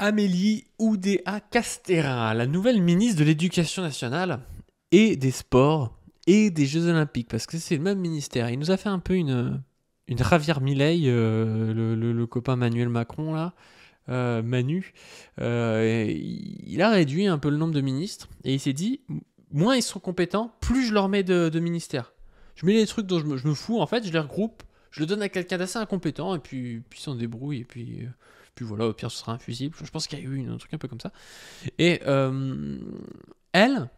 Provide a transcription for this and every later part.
Amélie Oudéa-Castéra, la nouvelle ministre de l'Éducation nationale et des Sports et des Jeux Olympiques, parce que c'est le même ministère. Il nous a fait un peu une Javier Milei, le copain Manuel Macron, là, Manu. Il a réduit un peu le nombre de ministres et il s'est dit, moins ils sont compétents, plus je leur mets de ministères. Je mets les trucs dont je me fous, en fait, je les regroupe, je le donne à quelqu'un d'assez incompétent et puis s'en débrouille et puis voilà, au pire ce sera infusible. Je pense qu'il y a eu un truc un peu comme ça. Et elle,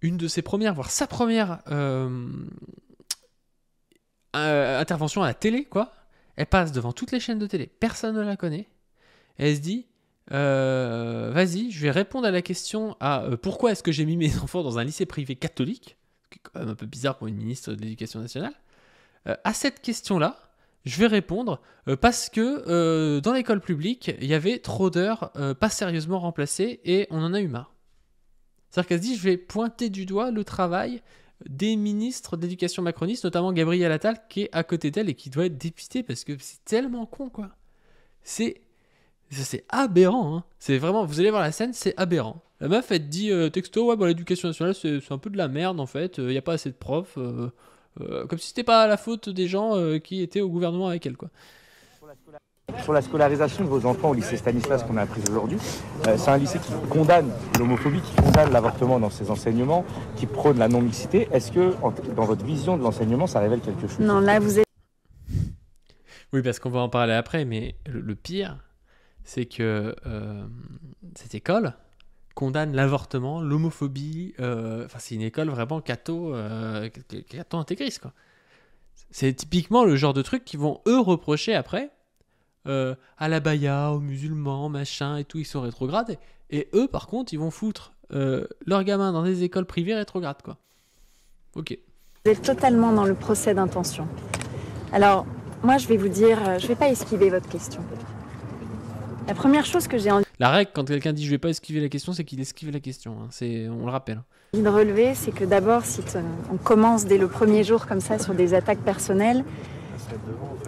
une de ses premières, voire sa première intervention à la télé, quoi. Elle passe devant toutes les chaînes de télé, personne ne la connaît. Et elle se dit, vas-y, je vais répondre à la question à pourquoi est-ce que j'ai mis mes enfants dans un lycée privé catholique, ce qui est quand même un peu bizarre pour une ministre de l'Éducation nationale. À cette question-là, je vais répondre parce que dans l'école publique, il y avait trop d'heures pas sérieusement remplacées et on en a eu marre. C'est-à-dire qu'elle se dit, je vais pointer du doigt le travail des ministres d'éducation macronistes, notamment Gabriel Attal, qui est à côté d'elle et qui doit être dépité parce que c'est tellement con, quoi. C'est aberrant, hein. C'est vraiment, vous allez voir la scène, c'est aberrant. La meuf, elle te dit texto, ouais, bon, l'éducation nationale, c'est un peu de la merde, en fait. Il n'y a pas assez de profs. Comme si c'était pas la faute des gens qui étaient au gouvernement avec elle, quoi. Sur la scolarisation de vos enfants au lycée Stanislas qu'on a appris aujourd'hui, c'est un lycée qui condamne l'homophobie, qui condamne l'avortement dans ses enseignements, qui prône la non-mixité. Est-ce que, dans votre vision de l'enseignement, ça révèle quelque chose? Non, là, vous êtes... Oui, parce qu'on va en parler après, mais le pire, c'est que cette école condamne l'avortement, l'homophobie. Enfin, c'est une école vraiment catho intégriste, quoi. C'est typiquement le genre de truc qu'ils vont, eux, reprocher après à la baya, aux musulmans, machin et tout, ils sont rétrogrades. Et eux, par contre, ils vont foutre leurs gamins dans des écoles privées rétrogrades, quoi. Ok. Vous êtes totalement dans le procès d'intention. Alors, moi, je vais vous dire, je vais pas esquiver votre question. La première chose que j'ai envie La règle, quand quelqu'un dit je vais pas esquiver la question, c'est qu'il esquive la question. Hein. On le rappelle. de relever, c'est que d'abord, si on commence dès le premier jour comme ça sur des attaques personnelles,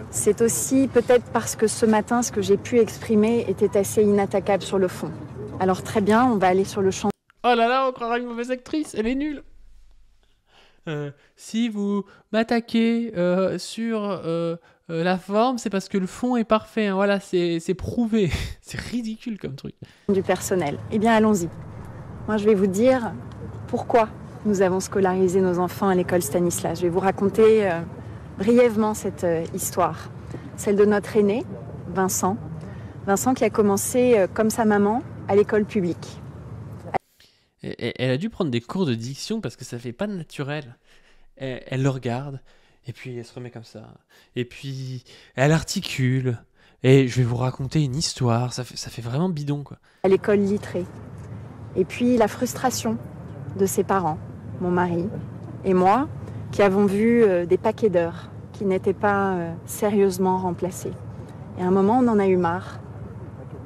c'est aussi peut-être parce que ce matin, ce que j'ai pu exprimer était assez inattaquable sur le fond. Alors très bien, on va aller sur le champ. Oh là là, on croirait une mauvaise actrice, elle est nulle. Si vous m'attaquez sur la forme, c'est parce que le fond est parfait. Hein. Voilà, c'est prouvé. C'est ridicule comme truc. Du personnel. Eh bien, allons-y. Moi, je vais vous dire pourquoi nous avons scolarisé nos enfants à l'école Stanislas. Je vais vous raconter brièvement cette histoire. Celle de notre aîné, Vincent. Vincent qui a commencé, comme sa maman, à l'école publique. Elle a dû prendre des cours de diction parce que ça fait pas de naturel. Elle le regarde, et puis elle se remet comme ça. Et puis elle articule. Et je vais vous raconter une histoire. Ça fait vraiment bidon, quoi. À l'école littrée. Et puis la frustration de ses parents, mon mari et moi, qui avons vu des paquets d'heures qui n'étaient pas sérieusement remplacés. Et à un moment, on en a eu marre.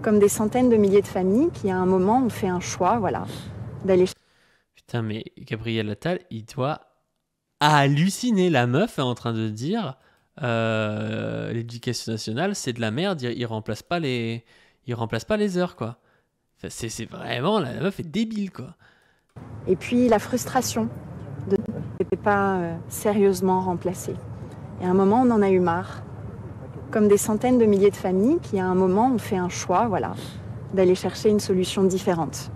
Comme des centaines de milliers de familles qui, à un moment, ont fait un choix, voilà, d'aller... Putain, mais Gabriel Attal, il doit halluciner. La meuf est en train de dire l'éducation nationale, c'est de la merde, il remplace pas les heures, quoi. Enfin, c'est vraiment, la meuf est débile, quoi. Et puis la frustration de ne pas sérieusement remplacée. Et à un moment, on en a eu marre. Comme des centaines de milliers de familles qui, à un moment, ont fait un choix, voilà, d'aller chercher une solution différente.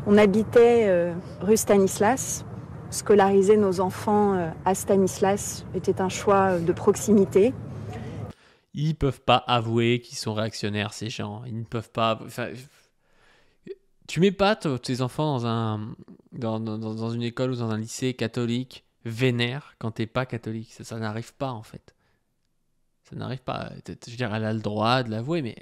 On habitait rue Stanislas. Scolariser nos enfants à Stanislas était un choix de proximité. Ils peuvent pas avouer qu'ils sont réactionnaires, ces gens. Ils ne peuvent pas... Enfin, tu mets pas tes enfants dans une école ou dans un lycée catholique vénère quand t'es pas catholique. Ça n'arrive pas, en fait. Ça n'arrive pas. Je veux dire, elle a le droit de l'avouer, mais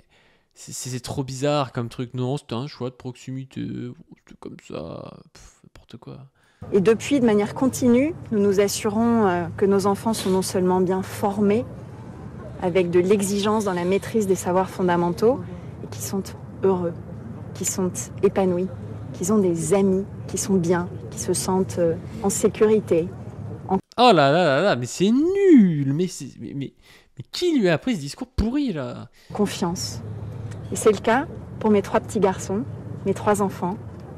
c'est trop bizarre comme truc. Non, c'était un choix de proximité. C'était comme ça. N'importe quoi. Et depuis, de manière continue, nous nous assurons que nos enfants sont non seulement bien formés, avec de l'exigence dans la maîtrise des savoirs fondamentaux, et qui sont heureux, qui sont épanouis, qu'ils ont des amis qui sont bien, qui se sentent en sécurité. Oh là là là là, mais c'est nul. Mais qui lui a appris ce discours pourri, là? Confiance. Et c'est le cas pour mes 3 petits garçons, mes 3 enfants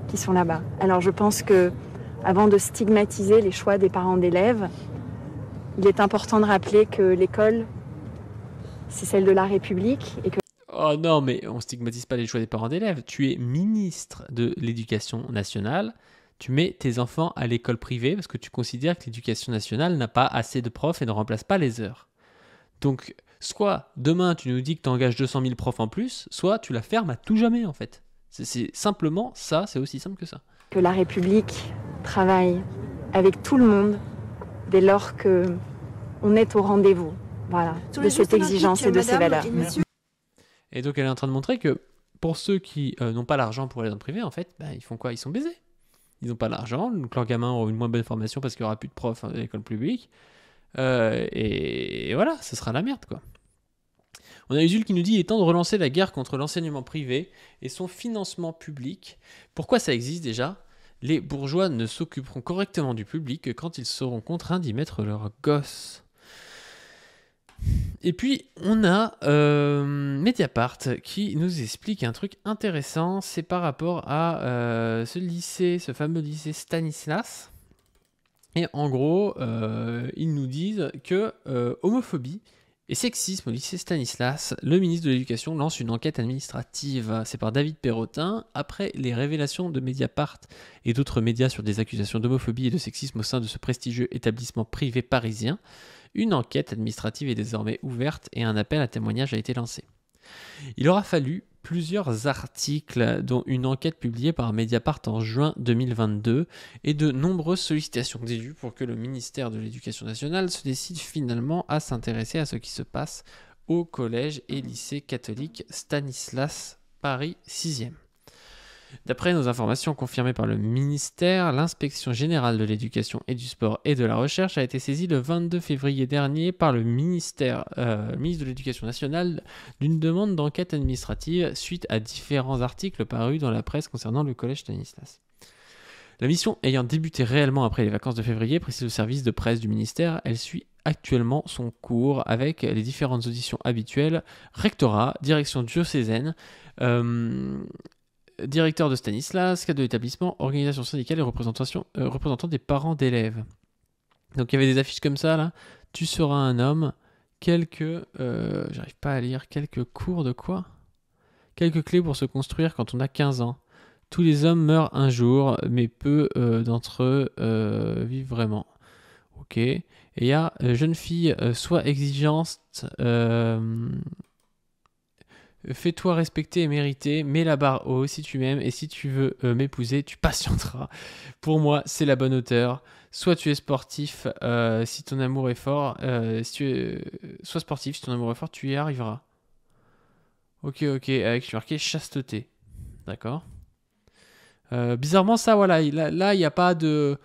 qui sont là-bas. Alors je pense que avant de stigmatiser les choix des parents d'élèves, il est important de rappeler que l'école, c'est celle de la République et que... Oh non, mais on stigmatise pas les choix des parents d'élèves. Tu es ministre de l'Éducation nationale. Tu mets tes enfants à l'école privée parce que tu considères que l'Éducation nationale n'a pas assez de profs et ne remplace pas les heures. Donc, soit demain tu nous dis que tu engages 200 000 profs en plus, soit tu la fermes à tout jamais en fait. C'est simplement ça, c'est aussi simple que ça. Que la République travaille avec tout le monde dès lors qu'on est au rendez-vous, voilà, de cette exigence et de ces valeurs. Et donc elle est en train de montrer que pour ceux qui n'ont pas l'argent pour aller dans le privé, en fait, ils font quoi? Ils sont baisés. Ils n'ont pas l'argent, donc leurs gamins auront une moins bonne formation parce qu'il n'y aura plus de profs à l'école publique. Et voilà, ce sera la merde, quoi. On a Usul qui nous dit il est temps de relancer la guerre contre l'enseignement privé et son financement public. Pourquoi ça existe déjà? Les bourgeois ne s'occuperont correctement du public que quand ils seront contraints d'y mettre leurs gosses. Et puis, on a Mediapart qui nous explique un truc intéressant. C'est par rapport à ce fameux lycée Stanislas. Et en gros, ils nous disent que homophobie et sexisme au lycée Stanislas, le ministre de l'Éducation lance une enquête administrative. C'est par David Perrotin. Après les révélations de Mediapart et d'autres médias sur des accusations d'homophobie et de sexisme au sein de ce prestigieux établissement privé parisien, une enquête administrative est désormais ouverte et un appel à témoignage a été lancé. Il aura fallu plusieurs articles, dont une enquête publiée par Mediapart en juin 2022, et de nombreuses sollicitations d'élus pour que le ministère de l'Éducation nationale se décide finalement à s'intéresser à ce qui se passe au collège et lycée catholique Stanislas Paris 6e. D'après nos informations confirmées par le ministère, l'inspection générale de l'éducation et du sport et de la recherche a été saisie le 22 février dernier par le ministre de l'Éducation nationale d'une demande d'enquête administrative suite à différents articles parus dans la presse concernant le collège Stanislas. La mission ayant débuté réellement après les vacances de février, précise le service de presse du ministère, elle suit actuellement son cours avec les différentes auditions habituelles, rectorat, direction diocésaine, directeur de Stanislas, cadre de l'établissement, organisation syndicale et représentant des parents d'élèves. Donc il y avait des affiches comme ça là. Tu seras un homme. J'arrive pas à lire. Quelques cours de quoi? Quelques clés pour se construire quand on a 15 ans. Tous les hommes meurent un jour, mais peu d'entre eux vivent vraiment. Ok. Et il y a jeune fille, sois exigeante. Fais-toi respecter et mériter, mets la barre haut si tu m'aimes et si tu veux m'épouser, tu patienteras. Pour moi, c'est la bonne hauteur. Soit tu es sportif si ton amour est fort, sois sportif si ton amour est fort, tu y arriveras. Ok, avec marqué chasteté. D'accord. Bizarrement, ça, voilà, là, il n'y a pas de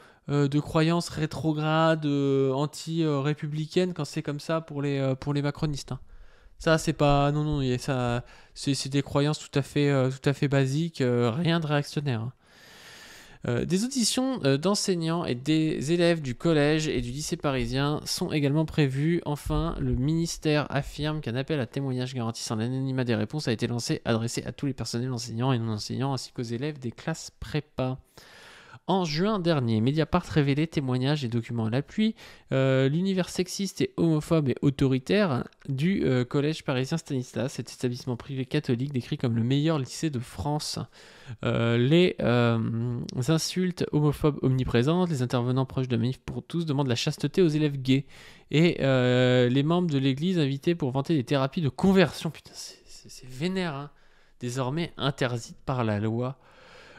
croyance rétrograde, anti-républicaine quand c'est comme ça pour les macronistes. Hein. Ça, c'est pas... Non, ça, c'est des croyances tout à fait basiques, rien de réactionnaire. Hein. Des auditions d'enseignants et des élèves du collège et du lycée parisien sont également prévues. Enfin, le ministère affirme qu'un appel à témoignage garantissant l'anonymat des réponses a été lancé, adressé à tous les personnels enseignants et non enseignants, ainsi qu'aux élèves des classes prépa. En juin dernier, Mediapart révélait témoignages et documents à l'appui l'univers sexiste et homophobe et autoritaire du collège parisien Stanislas, cet établissement privé catholique décrit comme le meilleur lycée de France. Les insultes homophobes omniprésentes, les intervenants proches de Manif pour tous demandent la chasteté aux élèves gays et les membres de l'église invités pour vanter des thérapies de conversion. Putain, c'est vénère, hein. Désormais interdites par la loi.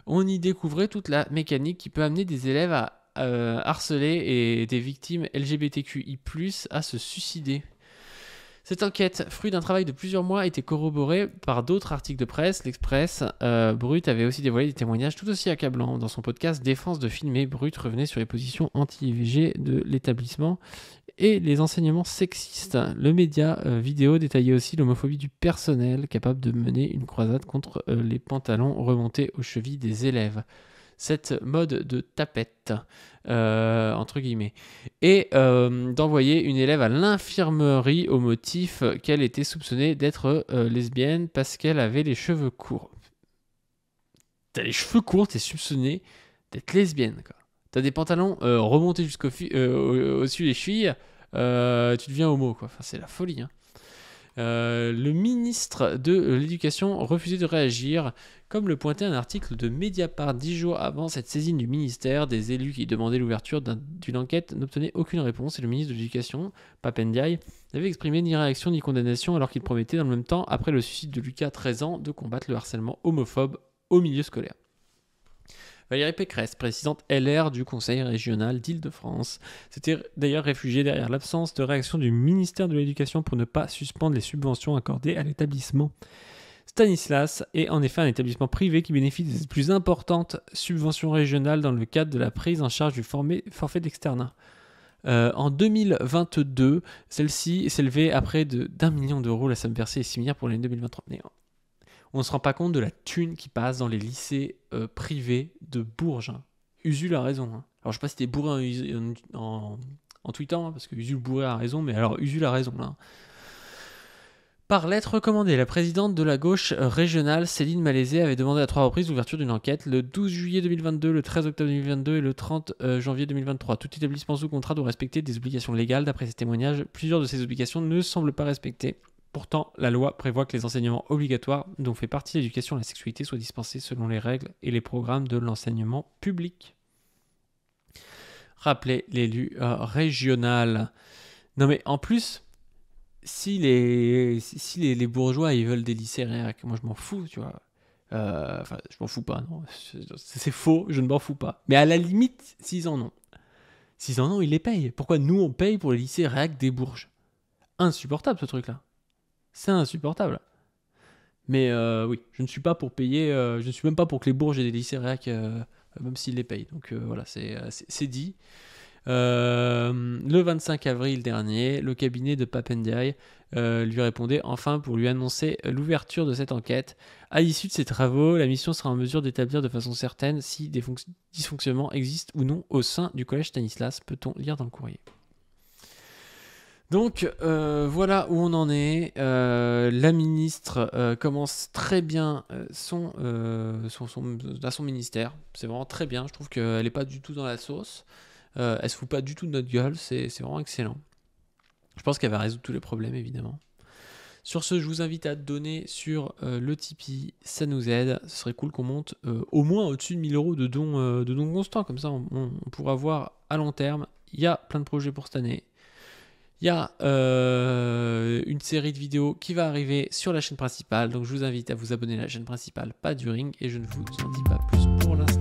On y découvrait toute la mécanique qui peut amener des élèves à harceler et des victimes LGBTQI+, à se suicider. Cette enquête, fruit d'un travail de plusieurs mois, a été corroborée par d'autres articles de presse. L'Express Brut avait aussi dévoilé des témoignages tout aussi accablants. Dans son podcast Défense de filmer, Brut revenait sur les positions anti-IVG de l'établissement et les enseignements sexistes. Le média vidéo détaillait aussi l'homophobie du personnel, capable de mener une croisade contre les pantalons remontés aux chevilles des élèves. cette mode de tapette, entre guillemets, et d'envoyer une élève à l'infirmerie au motif qu'elle était soupçonnée d'être lesbienne parce qu'elle avait les cheveux courts. T'as les cheveux courts, t'es soupçonné d'être lesbienne, quoi. T'as des pantalons remontés au-dessus des chevilles, tu deviens homo, quoi. Enfin, c'est la folie, hein. Le ministre de l'Éducation refusait de réagir, comme le pointait un article de Mediapart 10 jours avant cette saisine du ministère. Des élus qui demandaient l'ouverture d'une enquête n'obtenaient aucune réponse et le ministre de l'Éducation, Pap Ndiaye, n'avait exprimé ni réaction ni condamnation alors qu'il promettait dans le même temps, après le suicide de Lucas, 13 ans, de combattre le harcèlement homophobe au milieu scolaire. Valérie Pécresse, présidente LR du Conseil régional d'Île-de-France, s'était d'ailleurs réfugiée derrière l'absence de réaction du ministère de l'Éducation pour ne pas suspendre les subventions accordées à l'établissement Stanislas est en effet un établissement privé qui bénéficie des plus importantes subventions régionales dans le cadre de la prise en charge du forfait d'externat. En 2022, celle-ci s'élevait à près d'1 million d'euros. La somme versée est similaire pour l'année 2023. Mais on ne se rend pas compte de la thune qui passe dans les lycées privés de Bourges. Usul a raison. Hein. Alors je sais pas si t'es bourré en tweetant, hein, parce que Usul bourré a raison, mais alors Usul a raison là. Par lettre recommandée, la présidente de la gauche régionale, Céline Malézé, avait demandé à 3 reprises l'ouverture d'une enquête le 12 juillet 2022, le 13 octobre 2022 et le 30 janvier 2023. Tout établissement sous contrat doit respecter des obligations légales. D'après ces témoignages, plusieurs de ces obligations ne semblent pas respectées. Pourtant, la loi prévoit que les enseignements obligatoires, dont fait partie l'éducation à la sexualité, soient dispensés selon les règles et les programmes de l'enseignement public. Rappelez l'élu régional. Non mais en plus, si les bourgeois ils veulent des lycées réac, moi je m'en fous, tu vois. Enfin, je m'en fous pas, non. C'est faux, je ne m'en fous pas. Mais à la limite, s'ils en ont, ils les payent. Pourquoi nous on paye pour les lycées réac des Bourges? Insupportable ce truc-là. C'est insupportable. Mais oui, je ne suis pas pour payer, je ne suis même pas pour que les Bourges aient des lycées réac, même s'ils les payent. Donc voilà, c'est dit. Le 25 avril dernier, le cabinet de Pap Ndiaye lui répondait enfin pour lui annoncer l'ouverture de cette enquête. À l'issue de ces travaux, la mission sera en mesure d'établir de façon certaine si des dysfonctionnements existent ou non au sein du collège Stanislas, peut-on lire dans le courrier. Donc voilà où on en est. La ministre commence très bien son ministère. C'est vraiment très bien. Je trouve qu'elle n'est pas du tout dans la sauce. Elle se fout pas du tout de notre gueule. C'est vraiment excellent. Je pense qu'elle va résoudre tous les problèmes, évidemment. Sur ce, je vous invite à donner sur le Tipeee. Ça nous aide. Ce serait cool qu'on monte au moins au-dessus de 1000 euros de dons constants. Comme ça, on pourra voir à long terme. Il y a plein de projets pour cette année. Il y a une série de vidéos qui va arriver sur la chaîne principale, donc je vous invite à vous abonner à la chaîne principale, pas du ring, et je ne vous en dis pas plus pour l'instant.